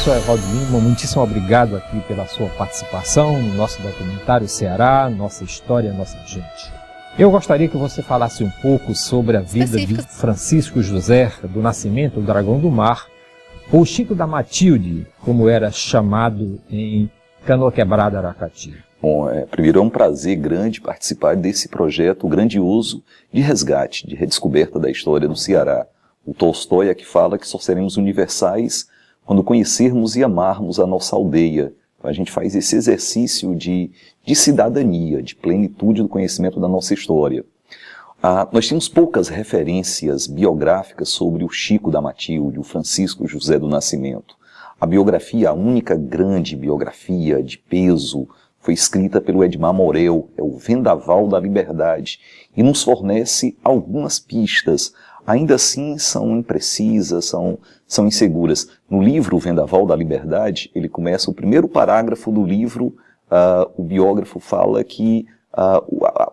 professor Evaldo Lima, muitíssimo obrigado aqui pela sua participação no nosso documentário Ceará, Nossa História, Nossa Gente. Eu gostaria que você falasse um pouco sobre a vida de Francisco José do Nascimento, o Dragão do Mar, ou Chico da Matilde, como era chamado em Canoa Quebrada, Aracati. Bom, primeiro é um prazer grande participar desse projeto grandioso de resgate, de redescoberta da história do Ceará. O Tolstói é que fala que só seremos universais quando conhecermos e amarmos a nossa aldeia. Então a gente faz esse exercício de cidadania, de plenitude do conhecimento da nossa história. Nós temos poucas referências biográficas sobre o Chico da Matilde, o Francisco José do Nascimento. A biografia, a única grande biografia de peso, foi escrita pelo Edmar Morel, é o Vendaval da Liberdade, e nos fornece algumas pistas. Ainda assim são imprecisas, são inseguras. No livro Vendaval da Liberdade, ele começa o primeiro parágrafo do livro, o biógrafo fala que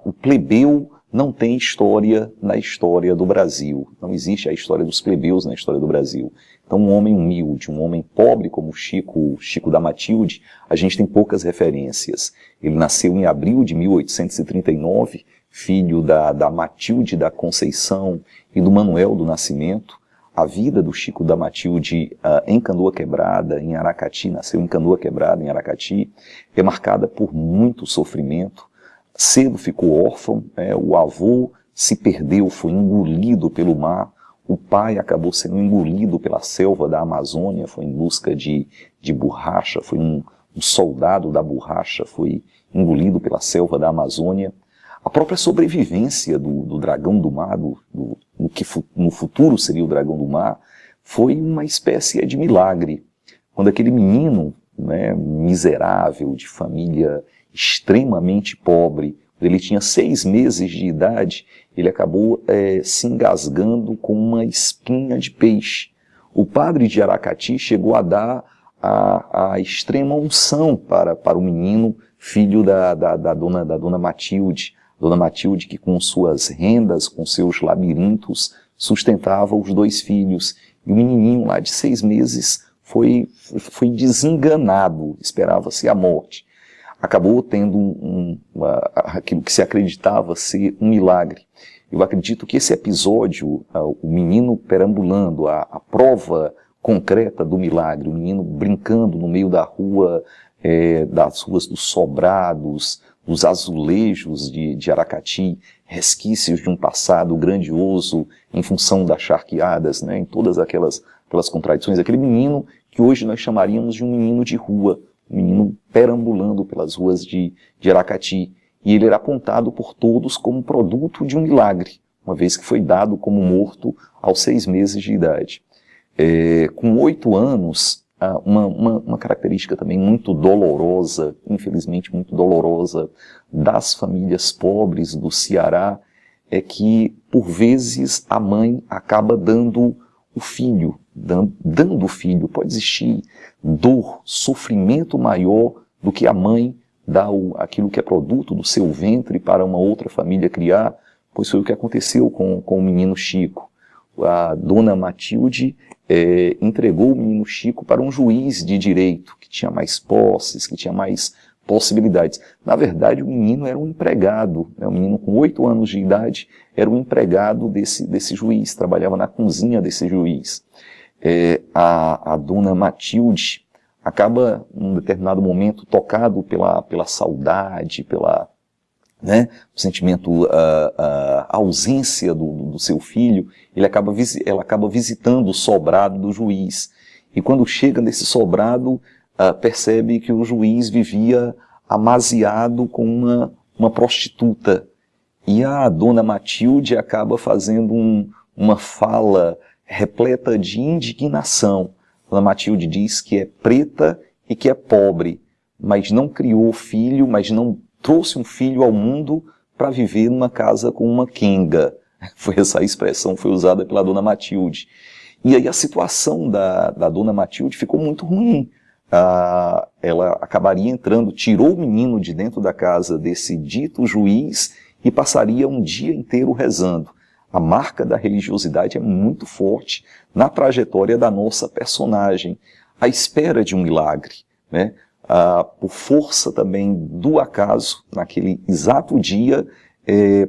o plebeu não tem história na história do Brasil. Não existe a história dos plebeus na história do Brasil. Então um homem humilde, um homem pobre como Chico da Matilde, a gente tem poucas referências. Ele nasceu em abril de 1839, filho da Matilde da Conceição e do Manuel do Nascimento. A vida do Chico da Matilde em Canoa Quebrada, em Aracati, nasceu em Canoa Quebrada, em Aracati, é marcada por muito sofrimento. Cedo ficou órfão, o avô se perdeu, foi engolido pelo mar, o pai acabou sendo engolido pela selva da Amazônia, foi em busca de borracha, foi um soldado da borracha, foi engolido pela selva da Amazônia. A própria sobrevivência do dragão do mar, no que no futuro seria o dragão do mar, foi uma espécie de milagre. Quando aquele menino, miserável, de família extremamente pobre, ele tinha 6 meses de idade, ele acabou se engasgando com uma espinha de peixe. O padre de Aracati chegou a dar a extrema unção para o menino, filho da dona Matilde. Dona Matilde, que com suas rendas, com seus labirintos, sustentava os 2 filhos. E o menininho lá de 6 meses foi desenganado, esperava-se a morte. Acabou tendo aquilo que se acreditava ser um milagre. Eu acredito que esse episódio, o menino perambulando, a prova concreta do milagre, o menino brincando no meio da rua, das ruas dos sobrados, dos azulejos de Aracati, resquícios de um passado grandioso em função das charqueadas, em todas aquelas contradições. Aquele menino que hoje nós chamaríamos de um menino de rua, um menino perambulando pelas ruas de Aracati. E ele era apontado por todos como produto de um milagre, uma vez que foi dado como morto aos 6 meses de idade. Com 8 anos, uma característica também muito dolorosa, infelizmente muito dolorosa, das famílias pobres do Ceará, é que, por vezes, a mãe acaba dando o filho, dando o filho. Pode existir dor, sofrimento maior do que a mãe dá aquilo que é produto do seu ventre para uma outra família criar, pois foi o que aconteceu com o menino Chico. A dona Matilde entregou o menino Chico para um juiz de direito, que tinha mais posses, que tinha mais possibilidades. Na verdade, o menino era um empregado, o menino com 8 anos de idade era um empregado desse juiz, trabalhava na cozinha desse juiz. A dona Matilde acaba, num determinado momento, tocado pela saudade, o sentimento, a ausência do seu filho, ela acaba visitando o sobrado do juiz. E quando chega nesse sobrado, percebe que o juiz vivia amaziado com uma prostituta. E a dona Matilde acaba fazendo uma fala repleta de indignação. Dona Matilde diz que é preta e que é pobre, mas não criou filho, mas não trouxe um filho ao mundo para viver numa casa com uma quenga. Foi essa expressão, foi usada pela dona Matilde. E aí a situação da dona Matilde ficou muito ruim. Ela acabaria entrando, tirou o menino de dentro da casa desse dito juiz e passaria um dia inteiro rezando. A marca da religiosidade é muito forte na trajetória da nossa personagem. à espera de um milagre, né? Por força também do acaso, naquele exato dia,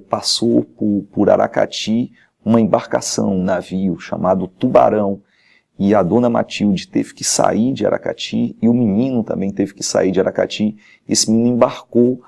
passou por Aracati uma embarcação, um navio chamado Tubarão, e a dona Matilde teve que sair de Aracati, e o menino também teve que sair de Aracati. Esse menino embarcou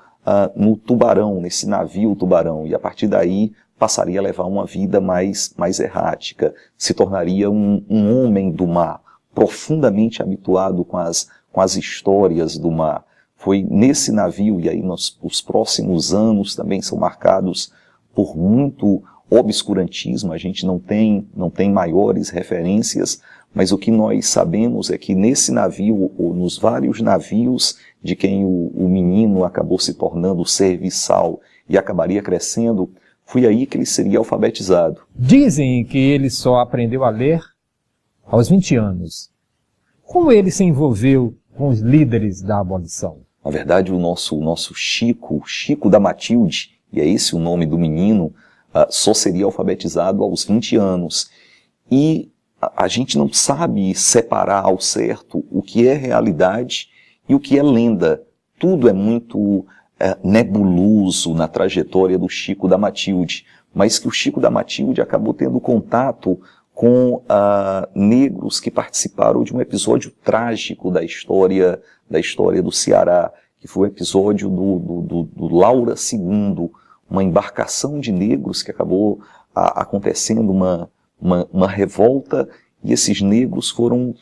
no Tubarão, nesse navio Tubarão, e a partir daí passaria a levar uma vida mais errática, se tornaria um homem do mar, profundamente habituado com as histórias do mar. Foi nesse navio, e aí os próximos anos também são marcados por muito obscurantismo, a gente não tem maiores referências, mas o que nós sabemos é que nesse navio, ou nos vários navios de quem o menino acabou se tornando serviçal e acabaria crescendo, foi aí que ele seria alfabetizado. Dizem que ele só aprendeu a ler aos 20 anos. Como ele se envolveu com os líderes da abolição? Na verdade, o nosso Chico da Matilde, e é esse o nome do menino, só seria alfabetizado aos 20 anos. E a gente não sabe separar ao certo o que é realidade e o que é lenda. Tudo é muito nebuloso na trajetória do Chico da Matilde, mas que o Chico da Matilde acabou tendo contato com negros que participaram de um episódio trágico da história do Ceará, que foi o episódio do Laura II, uma embarcação de negros que acabou acontecendo uma revolta, e esses negros foram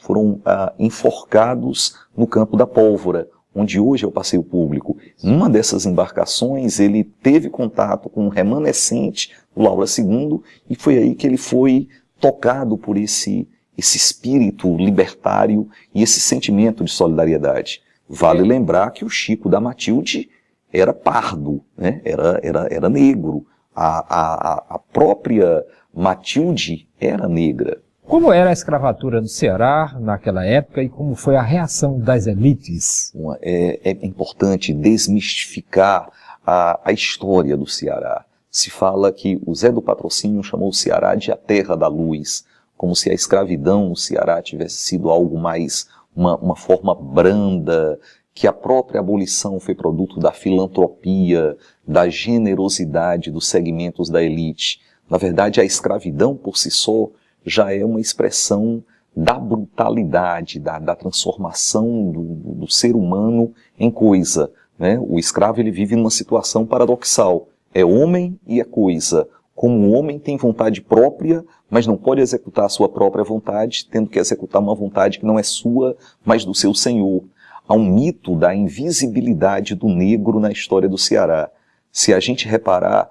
enforcados no Campo da Pólvora, onde hoje é o passeio público. Numa dessas embarcações, ele teve contato com um remanescente do Laura II, e foi aí que ele foi tocado por esse espírito libertário e esse sentimento de solidariedade. Vale lembrar que o Chico da Matilde era pardo, né? Era negro. A própria Matilde era negra. Como era a escravatura no Ceará naquela época e como foi a reação das elites? É importante desmistificar a história do Ceará. Se fala que o Zé do Patrocínio chamou o Ceará de a terra da luz, como se a escravidão no Ceará tivesse sido algo mais, uma forma branda, que a própria abolição foi produto da filantropia, da generosidade dos segmentos da elite. Na verdade, a escravidão por si só já é uma expressão da brutalidade, da transformação do ser humano em coisa, né? O escravo ele vive numa situação paradoxal. É homem e é coisa. Como o homem tem vontade própria, mas não pode executar a sua própria vontade, tendo que executar uma vontade que não é sua, mas do seu senhor. Há um mito da invisibilidade do negro na história do Ceará. Se a gente reparar,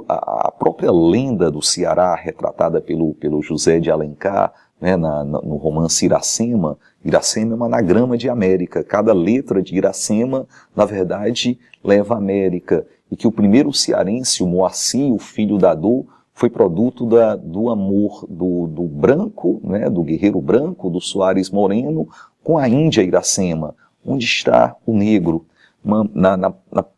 a própria lenda do Ceará, retratada pelo José de Alencar, né, no romance Iracema, Iracema é um anagrama de América. Cada letra de Iracema, na verdade, leva a América. E que o primeiro cearense, o Moacir, o filho da dor, foi produto do amor do branco, né, do guerreiro branco, do Soares Moreno, com a Índia Iracema, onde está o negro.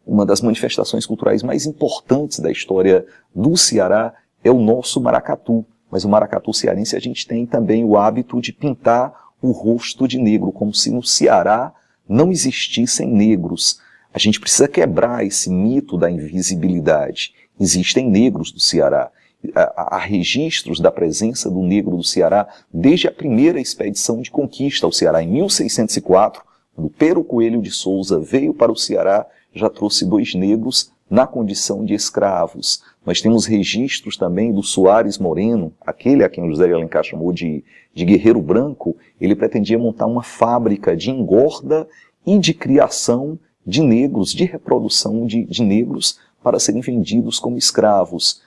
Uma das manifestações culturais mais importantes da história do Ceará é o nosso maracatu. Mas o maracatu cearense a gente tem também o hábito de pintar o rosto de negro, como se no Ceará não existissem negros. A gente precisa quebrar esse mito da invisibilidade. Existem negros do Ceará. Há registros da presença do negro do Ceará desde a primeira expedição de conquista ao Ceará, em 1604, quando Pero Coelho de Souza veio para o Ceará, já trouxe 2 negros na condição de escravos. Nós temos registros também do Soares Moreno, aquele a quem o José de Alencar chamou de guerreiro branco. Ele pretendia montar uma fábrica de engorda e de criação de negros, de reprodução de negros para serem vendidos como escravos.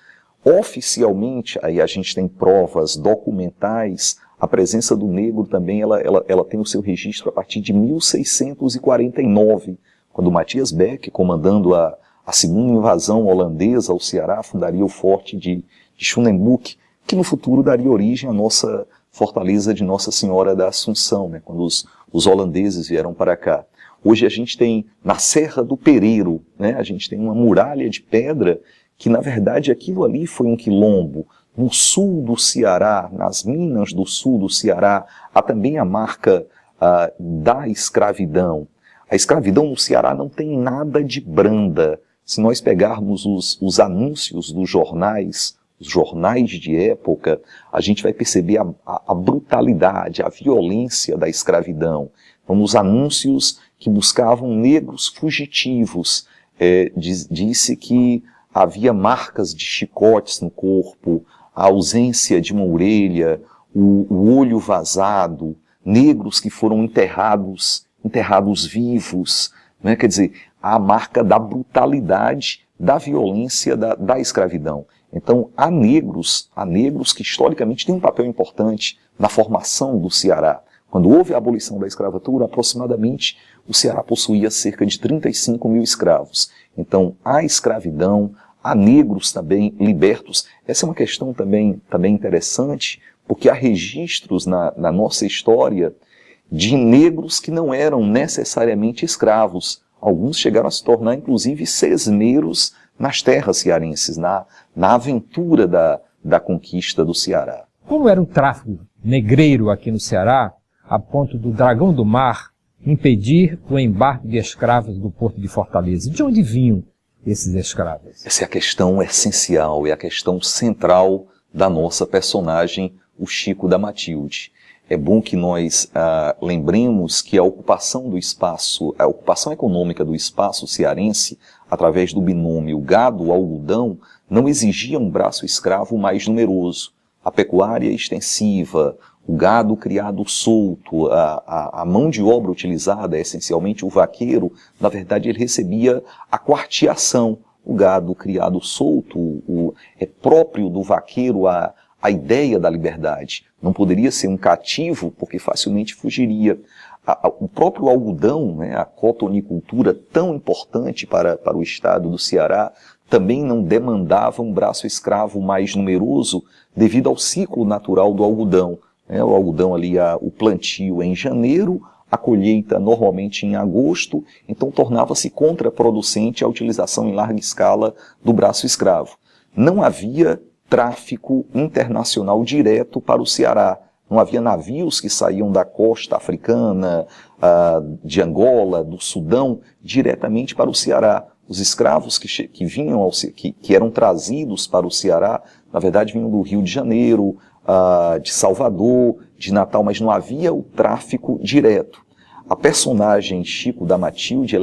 Oficialmente, aí a gente tem provas documentais, a presença do negro também ela tem o seu registro a partir de 1649, quando Matias Beck, comandando a segunda invasão holandesa ao Ceará, fundaria o forte de Schoenenburg, que no futuro daria origem à nossa fortaleza de Nossa Senhora da Assunção, né, quando os holandeses vieram para cá. Hoje a gente tem, na Serra do Pereiro, né, a gente tem uma muralha de pedra que, na verdade, aquilo ali foi um quilombo. No sul do Ceará, nas minas do sul do Ceará, há também a marca da escravidão. A escravidão no Ceará não tem nada de branda. Se nós pegarmos os anúncios dos jornais, os jornais de época, a gente vai perceber a brutalidade, a violência da escravidão. Então, nos anúncios que buscavam negros fugitivos, disse que havia marcas de chicotes no corpo, a ausência de uma orelha, o olho vazado, negros que foram enterrados vivos, né? Quer dizer, a marca da brutalidade, da violência da escravidão. Então, há negros que historicamente têm um papel importante na formação do Ceará. Quando houve a abolição da escravatura, aproximadamente o Ceará possuía cerca de 35 mil escravos. Então, há escravidão, há negros também libertos. Essa é uma questão também interessante, porque há registros na nossa história de negros que não eram necessariamente escravos. Alguns chegaram a se tornar, inclusive, sesmeiros nas terras cearenses, na aventura da conquista do Ceará. Como era o tráfico negreiro aqui no Ceará, a ponto do Dragão do Mar impedir o embarque de escravos do porto de Fortaleza? De onde vinham esses escravos? Essa é a questão essencial, é a questão central da nossa personagem, o Chico da Matilde. É bom que nós lembremos que a ocupação econômica do espaço cearense, através do binômio gado-algodão, não exigia um braço escravo mais numeroso. A pecuária extensiva, o gado criado solto, a mão de obra utilizada, essencialmente o vaqueiro, na verdade ele recebia a quarteação. O gado criado solto é próprio do vaqueiro a ideia da liberdade. Não poderia ser um cativo, porque facilmente fugiria. O próprio algodão, né, a cotonicultura tão importante para o estado do Ceará, também não demandava um braço escravo mais numeroso devido ao ciclo natural do algodão. O algodão ali, o plantio em janeiro, a colheita normalmente em agosto, então tornava-se contraproducente a utilização em larga escala do braço escravo. Não havia tráfico internacional direto para o Ceará. Não havia navios que saíam da costa africana, de Angola, do Sudão, diretamente para o Ceará. Os escravos que vinham que eram trazidos para o Ceará, na verdade vinham do Rio de Janeiro, de Salvador, de Natal, mas não havia o tráfico direto. A personagem Chico da Matilde,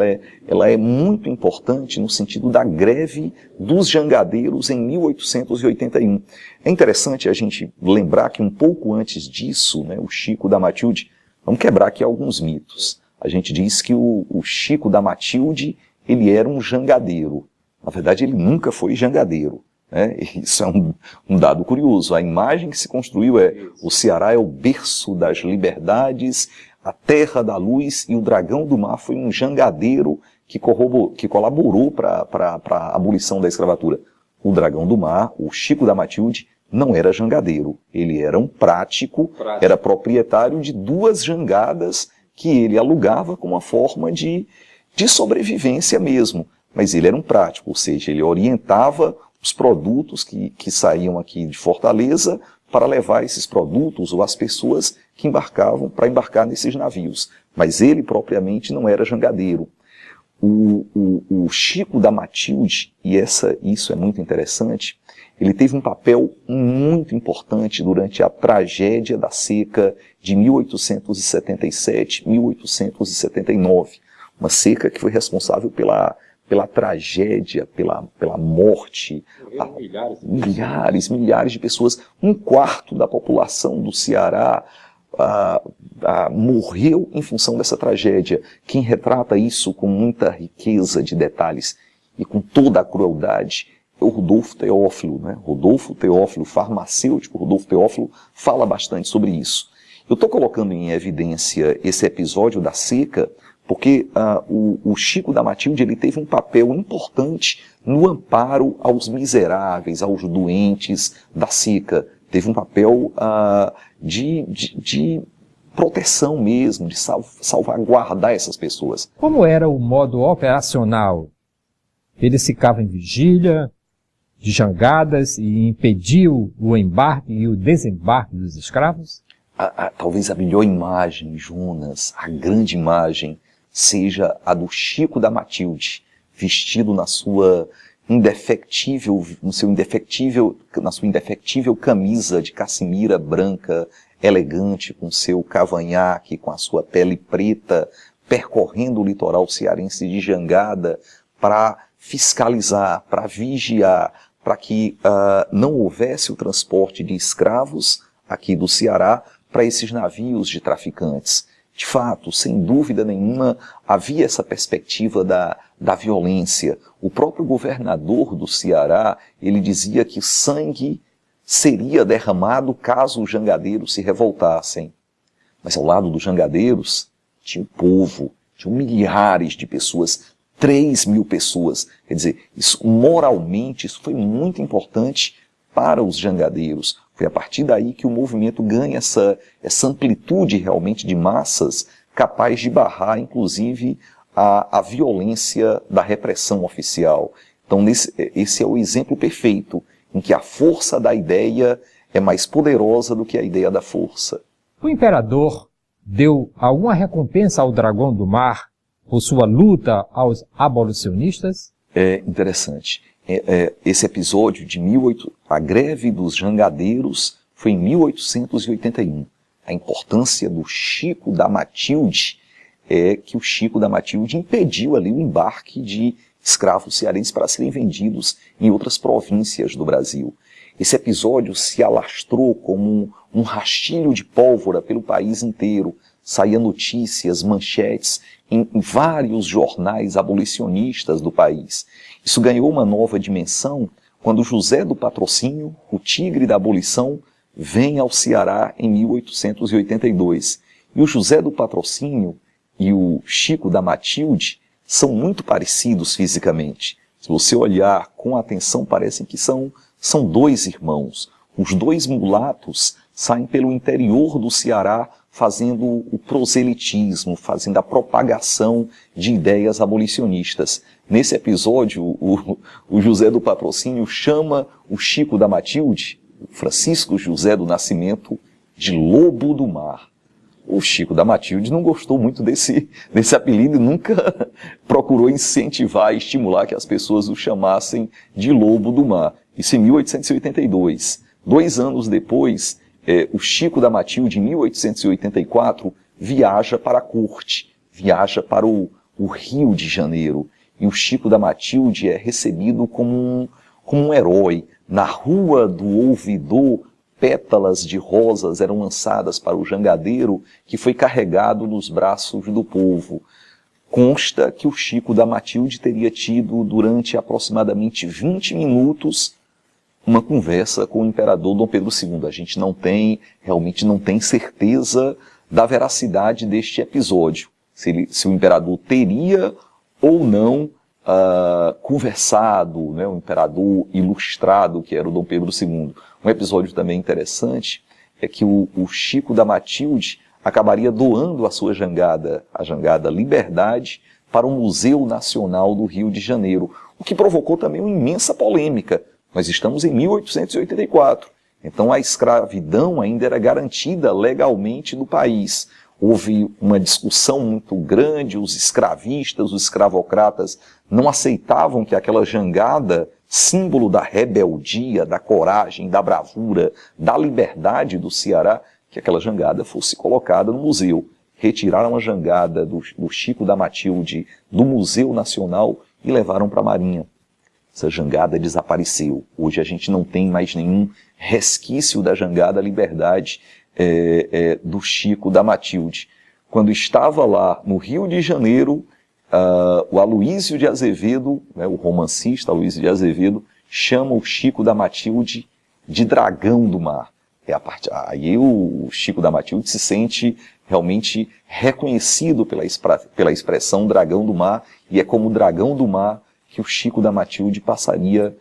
ela é muito importante no sentido da greve dos jangadeiros em 1881. É interessante a gente lembrar que um pouco antes disso, né, o Chico da Matilde, vamos quebrar aqui alguns mitos. A gente diz que o Chico da Matilde, ele era um jangadeiro. Na verdade, ele nunca foi jangadeiro. Isso é um dado curioso. A imagem que se construiu o Ceará é o berço das liberdades, a terra da luz, e o Dragão do Mar foi um jangadeiro que colaborou para a abolição da escravatura. O Dragão do Mar, o Chico da Matilde, não era jangadeiro. Ele era um prático, era proprietário de 2 jangadas que ele alugava como uma forma de sobrevivência mesmo. Mas ele era um prático, ou seja, ele orientava os produtos que saíam aqui de Fortaleza para levar esses produtos ou as pessoas que embarcavam para embarcar nesses navios. Mas ele propriamente não era jangadeiro. O Chico da Matilde, e isso é muito interessante, ele teve um papel muito importante durante a tragédia da seca de 1877-1879. Uma seca que foi responsável pela tragédia, pela morte, milhares de pessoas. 1/4 da população do Ceará morreu em função dessa tragédia. Quem retrata isso com muita riqueza de detalhes e com toda a crueldade é o Rodolfo Teófilo, né? Rodolfo Teófilo, farmacêutico Rodolfo Teófilo, fala bastante sobre isso. Eu estou colocando em evidência esse episódio da seca porque o Chico da Matilde ele teve um papel importante no amparo aos miseráveis, aos doentes da seca. Teve um papel de proteção mesmo, de salvaguardar essas pessoas. Como era o modo operacional? Eles ficavam em vigília, de jangadas e impediu o embarque e o desembarque dos escravos? Talvez a melhor imagem, Jonas, a grande imagem, seja a do Chico da Matilde, vestido na sua indefectível camisa de caçemira branca, elegante, com seu cavanhaque, com a sua pele preta, percorrendo o litoral cearense de jangada para fiscalizar, para vigiar, para que não houvesse o transporte de escravos aqui do Ceará para esses navios de traficantes. De fato, sem dúvida nenhuma, havia essa perspectiva da violência. O próprio governador do Ceará, ele dizia que sangue seria derramado caso os jangadeiros se revoltassem. Mas ao lado dos jangadeiros, tinha o povo, tinham milhares de pessoas, 3.000 pessoas. Quer dizer, isso, moralmente, isso foi muito importante para os jangadeiros. Foi a partir daí que o movimento ganha essa amplitude realmente de massas capaz de barrar, inclusive, a violência da repressão oficial. Então, esse é o exemplo perfeito em que a força da ideia é mais poderosa do que a ideia da força. O imperador deu alguma recompensa ao Dragão do Mar por sua luta aos abolicionistas? É interessante. Esse episódio a greve dos jangadeiros foi em 1881. A importância do Chico da Matilde é que o Chico da Matilde impediu ali o embarque de escravos cearenses para serem vendidos em outras províncias do Brasil. Esse episódio se alastrou como um rastilho de pólvora pelo país inteiro. Saía notícias, manchetes em vários jornais abolicionistas do país. Isso ganhou uma nova dimensão quando José do Patrocínio, o tigre da abolição, vem ao Ceará em 1882. E o José do Patrocínio e o Chico da Matilde são muito parecidos fisicamente. Se você olhar com atenção, parecem que são dois irmãos. Os dois mulatos saem pelo interior do Ceará fazendo o proselitismo, fazendo a propagação de ideias abolicionistas. Nesse episódio, o José do Patrocínio chama o Chico da Matilde, o Francisco José do Nascimento, de Lobo do Mar. O Chico da Matilde não gostou muito desse apelido e nunca procurou incentivar, estimular que as pessoas o chamassem de Lobo do Mar. Isso em 1882. 2 anos depois, o Chico da Matilde, em 1884, viaja para a corte, viaja para o Rio de Janeiro. E o Chico da Matilde é recebido como um herói. Na Rua do Ouvidor, pétalas de rosas eram lançadas para o jangadeiro que foi carregado nos braços do povo. Consta que o Chico da Matilde teria tido, durante aproximadamente 20 minutos, uma conversa com o imperador Dom Pedro II. A gente realmente não tem certeza da veracidade deste episódio. Se o imperador teria ou não conversado, né, o imperador ilustrado que era o Dom Pedro II. Um episódio também interessante é que o Chico da Matilde acabaria doando a sua jangada, a jangada Liberdade, para o Museu Nacional do Rio de Janeiro, o que provocou também uma imensa polêmica. Nós estamos em 1884, então a escravidão ainda era garantida legalmente no país. Houve uma discussão muito grande, os escravistas, os escravocratas não aceitavam que aquela jangada, símbolo da rebeldia, da coragem, da bravura, da liberdade do Ceará, que aquela jangada fosse colocada no museu. Retiraram a jangada do Chico da Matilde do Museu Nacional e levaram para a Marinha. Essa jangada desapareceu. Hoje a gente não tem mais nenhum resquício da jangada Liberdade do Chico da Matilde. Quando estava lá no Rio de Janeiro, o Aloísio de Azevedo, né, o romancista Aloísio de Azevedo, chama o Chico da Matilde de Dragão do Mar. Aí o Chico da Matilde se sente realmente reconhecido pela expressão Dragão do Mar, e é como Dragão do Mar que o Chico da Matilde passaria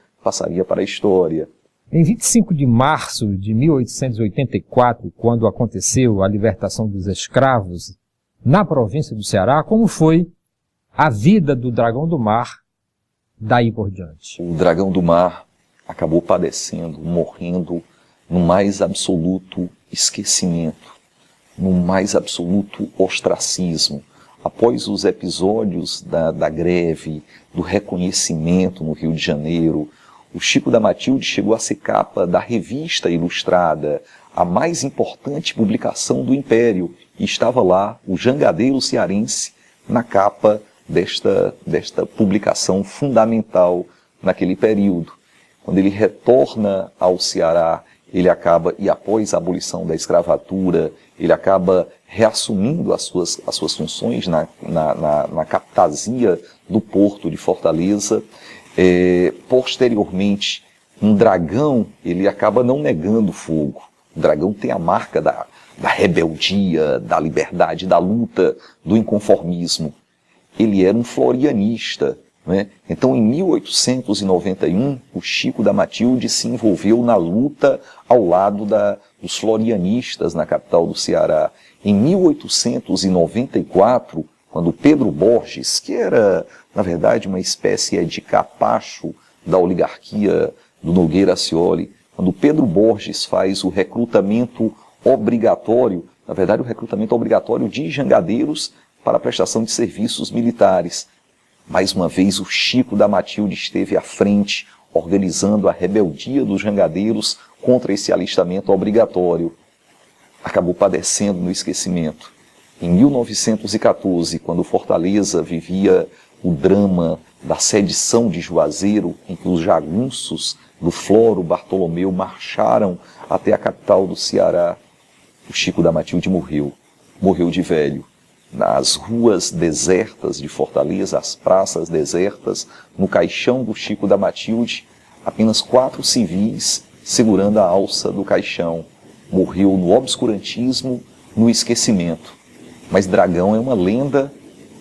para a história. Em 25 de março de 1884, quando aconteceu a libertação dos escravos na província do Ceará, como foi a vida do Dragão do Mar daí por diante? O Dragão do Mar acabou padecendo, morrendo no mais absoluto esquecimento, no mais absoluto ostracismo. Após os episódios da greve, do reconhecimento no Rio de Janeiro, o Chico da Matilde chegou a ser capa da Revista Ilustrada, a mais importante publicação do Império, e estava lá o jangadeiro cearense na capa desta publicação fundamental naquele período. Quando ele retorna ao Ceará, ele acaba, e após a abolição da escravatura, ele acaba reassumindo as suas funções na captazia do porto de Fortaleza. Posteriormente, um dragão, ele acaba não negando fogo. O dragão tem a marca da rebeldia, da liberdade, da luta, do inconformismo. Ele era um florianista, né? Então, em 1891, o Chico da Matilde se envolveu na luta ao lado dos florianistas na capital do Ceará. Em 1894, quando Pedro Borges, que era, na verdade, uma espécie de capacho da oligarquia do Nogueira Scioli, quando Pedro Borges faz o recrutamento obrigatório, na verdade, o recrutamento obrigatório de jangadeiros para a prestação de serviços militares. Mais uma vez, o Chico da Matilde esteve à frente, organizando a rebeldia dos jangadeiros contra esse alistamento obrigatório. Acabou padecendo no esquecimento. Em 1914, quando Fortaleza vivia o drama da sedição de Juazeiro, em que os jagunços do Floro Bartolomeu marcharam até a capital do Ceará, o Chico da Matilde morreu de velho. Nas ruas desertas de Fortaleza, as praças desertas, no caixão do Chico da Matilde, apenas 4 civis segurando a alça do caixão. Morreu no obscurantismo, no esquecimento. Mas dragão é uma lenda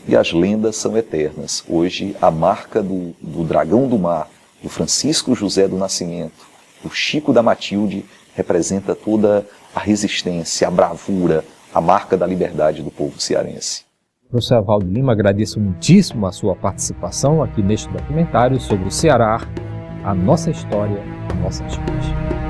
e as lendas são eternas. Hoje, a marca do dragão do mar, do Francisco José do Nascimento, o Chico da Matilde, representa toda a resistência, a bravura, a marca da liberdade do povo cearense. Professor Evaldo Lima, agradeço muitíssimo a sua participação aqui neste documentário sobre o Ceará, a nossa história, a nossa gente.